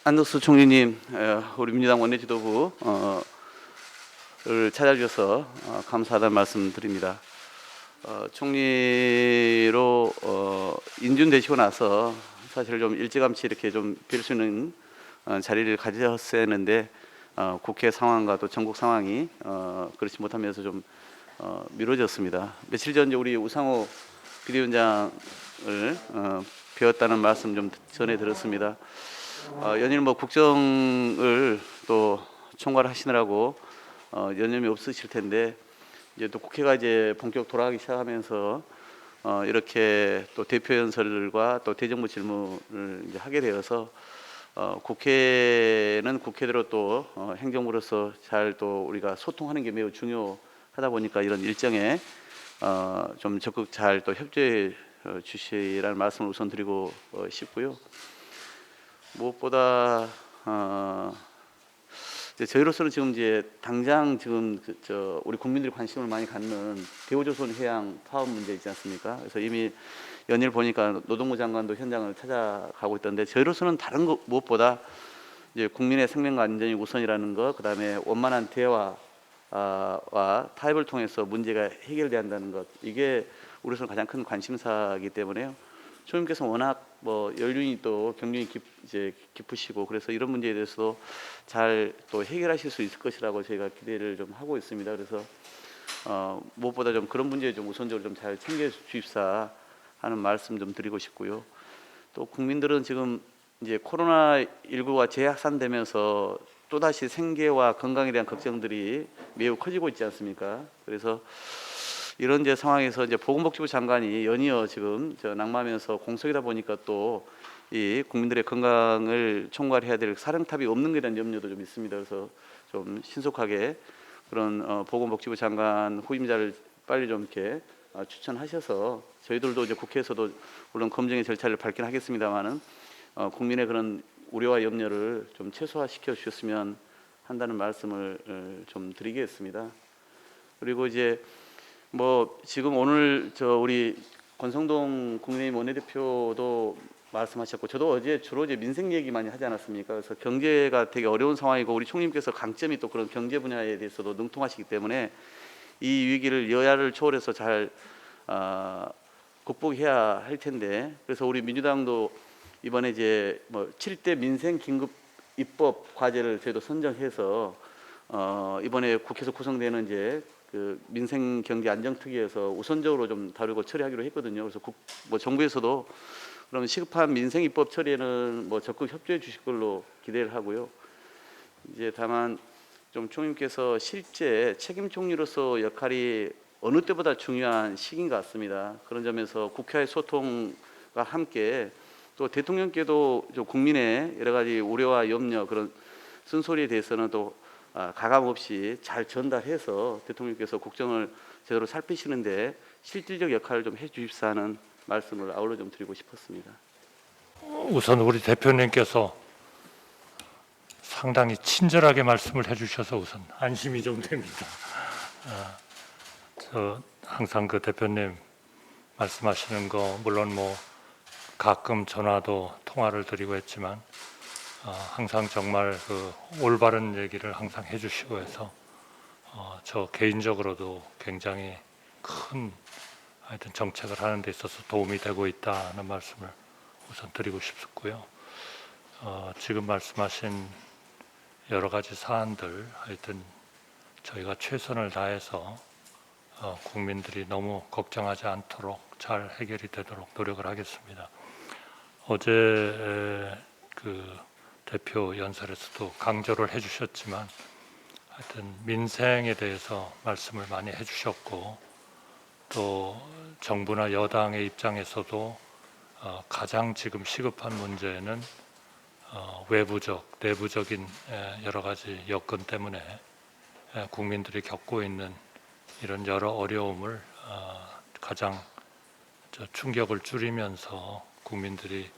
안덕수 총리님, 우리 민주당 원내지도부를 찾아주셔서 감사하다는 말씀 드립니다. 총리로 인준되시고 나서 사실 좀 일찌감치 이렇게 좀 뵐 수 있는 자리를 가졌어야 했는데 국회 상황과 또 전국 상황이 그렇지 못하면서 좀 미뤄졌습니다. 며칠 전 이제 우리 우상호 비대위원장을 뵈었다는 말씀 좀 전해 들었습니다. 연일 뭐 국정을 또 총괄하시느라고 여념이 없으실 텐데 이제 또 국회가 이제 본격 돌아가기 시작하면서 이렇게 또 대표 연설과 또 대정부 질문을 이제 하게 되어서 국회는 국회대로 또 행정부로서 잘 또 우리가 소통하는 게 매우 중요하다 보니까 이런 일정에 좀 적극 잘 또 협조해 주시라는 말씀을 우선 드리고 싶고요. 무엇보다 이제 저희로서는 지금 이제 당장 지금 우리 국민들이 관심을 많이 갖는 대우조선 해양 파업 문제 있지 않습니까? 그래서 이미 연일 보니까 노동부 장관도 현장을 찾아가고 있던데 저희로서는 다른 것 무엇보다 이제 국민의 생명과 안전이 우선이라는 것, 그다음에 원만한 대화와 타협을 통해서 문제가 해결돼야 한다는 것, 이게 우리로서는 가장 큰 관심사이기 때문에요. 총님께서 워낙 뭐 연륜이 또 경륜이 깊으시고 그래서 이런 문제에 대해서도 잘 또 해결하실 수 있을 것이라고 저희가 기대를 좀 하고 있습니다. 그래서 무엇보다 좀 그런 문제에 좀 우선적으로 좀 잘 챙겨 주십사 하는 말씀 좀 드리고 싶고요. 또 국민들은 지금 이제 코로나19가 재확산되면서 또다시 생계와 건강에 대한 걱정들이 매우 커지고 있지 않습니까? 그래서 이런 이제 상황에서 이제 보건복지부 장관이 연이어 지금 낙마하면서 공석이다 보니까 또 이 국민들의 건강을 총괄해야 될 사령탑이 없는 것에 대한 염려도 좀 있습니다. 그래서 좀 신속하게 그런 보건복지부 장관 후임자를 빨리 좀 이렇게 추천하셔서 저희들도 이제 국회에서도 물론 검증의 절차를 밟긴 하겠습니다만은 국민의 그런 우려와 염려를 좀 최소화시켜 주셨으면 한다는 말씀을 좀 드리겠습니다. 그리고 이제 뭐 지금 오늘 우리 권성동 국민의힘 원내대표도 말씀하셨고 저도 어제 주로 이제 민생 얘기 많이 하지 않았습니까? 그래서 경제가 되게 어려운 상황이고 우리 총리님께서 강점이 또 그런 경제 분야에 대해서도 능통하시기 때문에 이 위기를 여야를 초월해서 잘 극복해야 할 텐데 그래서 우리 민주당도 이번에 이제 뭐 7대 민생 긴급 입법 과제를 저희도 선정해서 이번에 국회에서 구성되는 이제 그 민생 경제 안정특위에서 우선적으로 좀 다루고 처리하기로 했거든요. 그래서 뭐 정부에서도 그럼 시급한 민생 입법 처리에는 뭐 적극 협조해 주실 걸로 기대를 하고요. 이제 다만 좀 총리님께서 실제 책임 총리로서 역할이 어느 때보다 중요한 시기인 것 같습니다. 그런 점에서 국회와의 소통과 함께 또 대통령께도 좀 국민의 여러 가지 우려와 염려 그런 쓴소리에 대해서는 또 가감 없이 잘 전달해서 대통령께서 국정을 제대로 살피시는데 실질적 역할을 좀 해주십사 하는 말씀을 아울러 좀 드리고 싶었습니다. 우선 우리 대표님께서 상당히 친절하게 말씀을 해주셔서 우선 안심이 좀 됩니다. 저 항상 그 대표님 말씀하시는 거 물론 뭐 가끔 전화도 통화를 드리고 했지만 항상 정말 그 올바른 얘기를 항상 해주시고 해서 저 개인적으로도 굉장히 큰 하여튼 정책을 하는 데 있어서 도움이 되고 있다는 말씀을 우선 드리고 싶고요. 지금 말씀하신 여러 가지 사안들 하여튼 저희가 최선을 다해서 국민들이 너무 걱정하지 않도록 잘 해결이 되도록 노력을 하겠습니다. 어제 그 대표 연설에서도 강조를 해주셨지만 하여튼 민생에 대해서 말씀을 많이 해주셨고 또 정부나 여당의 입장에서도 가장 지금 시급한 문제는 외부적, 내부적인 여러 가지 여건 때문에 국민들이 겪고 있는 이런 여러 어려움을 가장 충격을 줄이면서 국민들이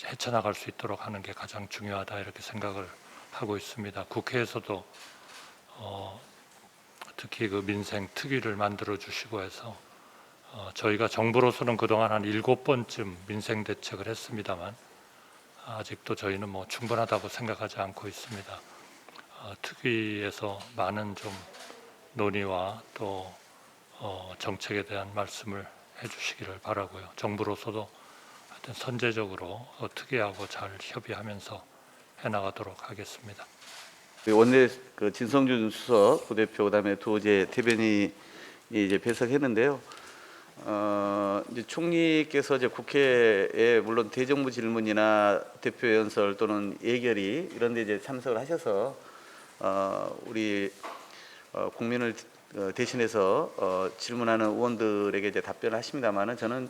헤쳐나갈 수 있도록 하는 게 가장 중요하다 이렇게 생각을 하고 있습니다. 국회에서도 특히 그 민생 특위를 만들어 주시고 해서 저희가 정부로서는 그동안 한 7번쯤 민생 대책을 했습니다만 아직도 저희는 뭐 충분하다고 생각하지 않고 있습니다. 특위에서 많은 좀 논의와 또 정책에 대한 말씀을 해주시기를 바라고요. 정부로서도 하여튼 선제적으로 특위하고 잘 협의하면서 해나가도록 하겠습니다. 원내 그 진성준 수석 부대표 그다음에 두 이제 대변인이 이제 배석했는데요. 이제 총리께서 이제 국회에 물론 대정부 질문이나 대표 연설 또는 예결위 이런 데 이제 참석을 하셔서 우리 국민을 대신해서 질문하는 의원들에게 이제 답변을 하십니다만은 저는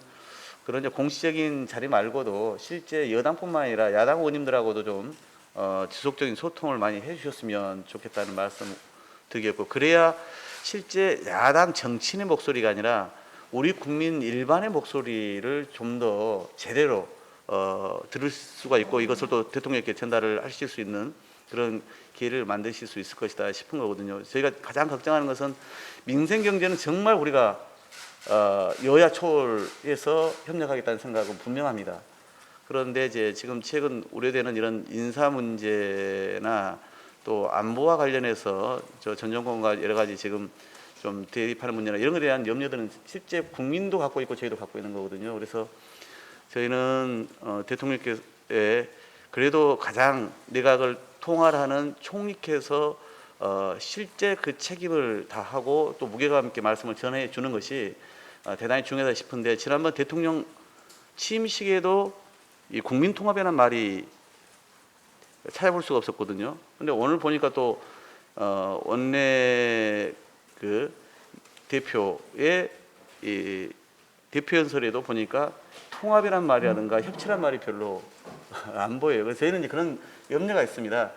그런 이제 공식적인 자리 말고도 실제 여당뿐만 아니라 야당 의원님들하고도 좀 지속적인 소통을 많이 해주셨으면 좋겠다는 말씀 드리겠고, 그래야 실제 야당 정치인의 목소리가 아니라 우리 국민 일반의 목소리를 좀 더 제대로 들을 수가 있고 이것을 또 대통령께 전달을 하실 수 있는 그런 기회를 만드실 수 있을 것이다 싶은 거거든요. 저희가 가장 걱정하는 것은 민생 경제는 정말 우리가 여야 초월해서 협력하겠다는 생각은 분명합니다. 그런데 이제 지금 최근 우려되는 이런 인사 문제나 또 안보와 관련해서 전 정권과 여러 가지 지금 좀 대립하는 문제나 이런 것에 대한 염려들은 실제 국민도 갖고 있고 저희도 갖고 있는 거거든요. 그래서 저희는 대통령께서 그래도 가장 내각을 통할하는 총리께서 실제 그 책임을 다하고 또 무게감 있게 말씀을 전해 주는 것이 대단히 중요하다 싶은데, 지난번 대통령 취임식에도 이 국민 통합이라는 말이 찾아볼 수가 없었거든요. 근데 오늘 보니까 또 원내 그 대표의 이 대표 연설에도 보니까 통합이란 말이라든가 협치란 말이 별로 안 보여요. 그래서 저희는 이제 그런 염려가 있습니다.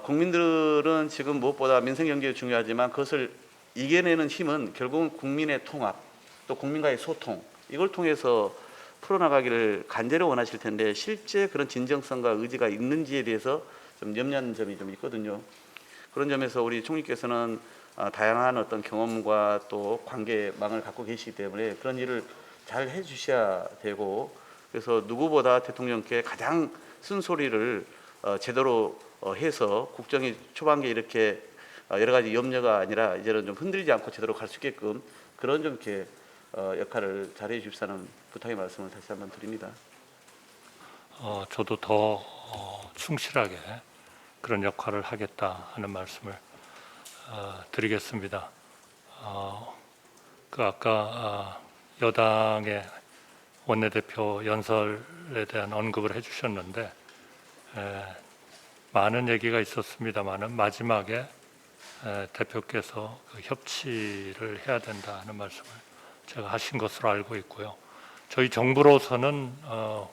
국민들은 지금 무엇보다 민생 경제가 중요하지만 그것을 이겨내는 힘은 결국은 국민의 통합, 또 국민과의 소통, 이걸 통해서 풀어나가기를 간절히 원하실 텐데 실제 그런 진정성과 의지가 있는지에 대해서 좀 염려하는 점이 좀 있거든요. 그런 점에서 우리 총리께서는 다양한 어떤 경험과 또 관계망을 갖고 계시기 때문에 그런 일을 잘 해주셔야 되고, 그래서 누구보다 대통령께 가장 쓴소리를 제대로 해서 국정이 초반기에 이렇게 여러 가지 염려가 아니라 이제는 좀 흔들리지 않고 제대로 갈 수 있게끔 그런 좀 이렇게 역할을 잘해 주십사는 부탁의 말씀을 다시 한번 드립니다. 저도 더 충실하게 그런 역할을 하겠다 하는 말씀을 드리겠습니다. 그 아까 여당의 원내대표 연설에 대한 언급을 해주셨는데 많은 얘기가 있었습니다만은 마지막에 대표께서 그 협치를 해야 된다 하는 말씀을 제가 하신 것으로 알고 있고요. 저희 정부로서는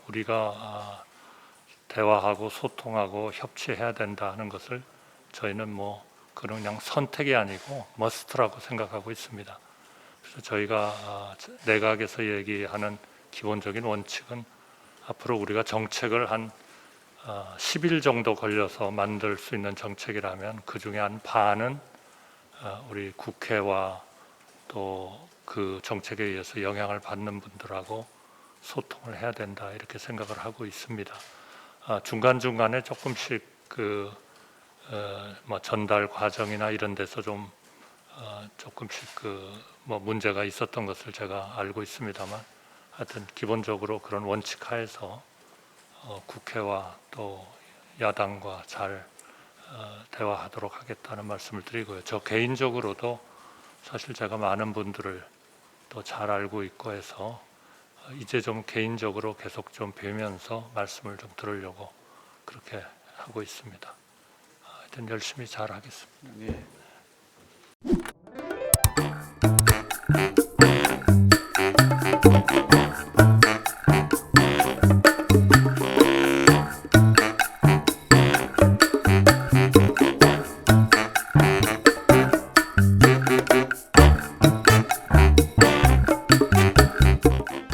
우리가 대화하고 소통하고 협치해야 된다 하는 것을 저희는 뭐 그냥 선택이 아니고 머스트라고 생각하고 있습니다. 그래서 저희가 내각에서 얘기하는 기본적인 원칙은 앞으로 우리가 정책을 한 10일 정도 걸려서 만들 수 있는 정책이라면 그 중에 한 반은 우리 국회와 또 그 정책에 의해서 영향을 받는 분들하고 소통을 해야 된다 이렇게 생각을 하고 있습니다. 중간중간에 조금씩 뭐 전달 과정이나 이런 데서 좀 조금씩 뭐 문제가 있었던 것을 제가 알고 있습니다만 하여튼 기본적으로 그런 원칙 하에서 국회와 또 야당과 잘 대화하도록 하겠다는 말씀을 드리고요. 저 개인적으로도 사실 제가 많은 분들을 또 잘 알고 있고 해서 이제 좀 개인적으로 계속 좀 뵈면서 말씀을 좀 들으려고 그렇게 하고 있습니다. 하여튼 열심히 잘 하겠습니다. 네.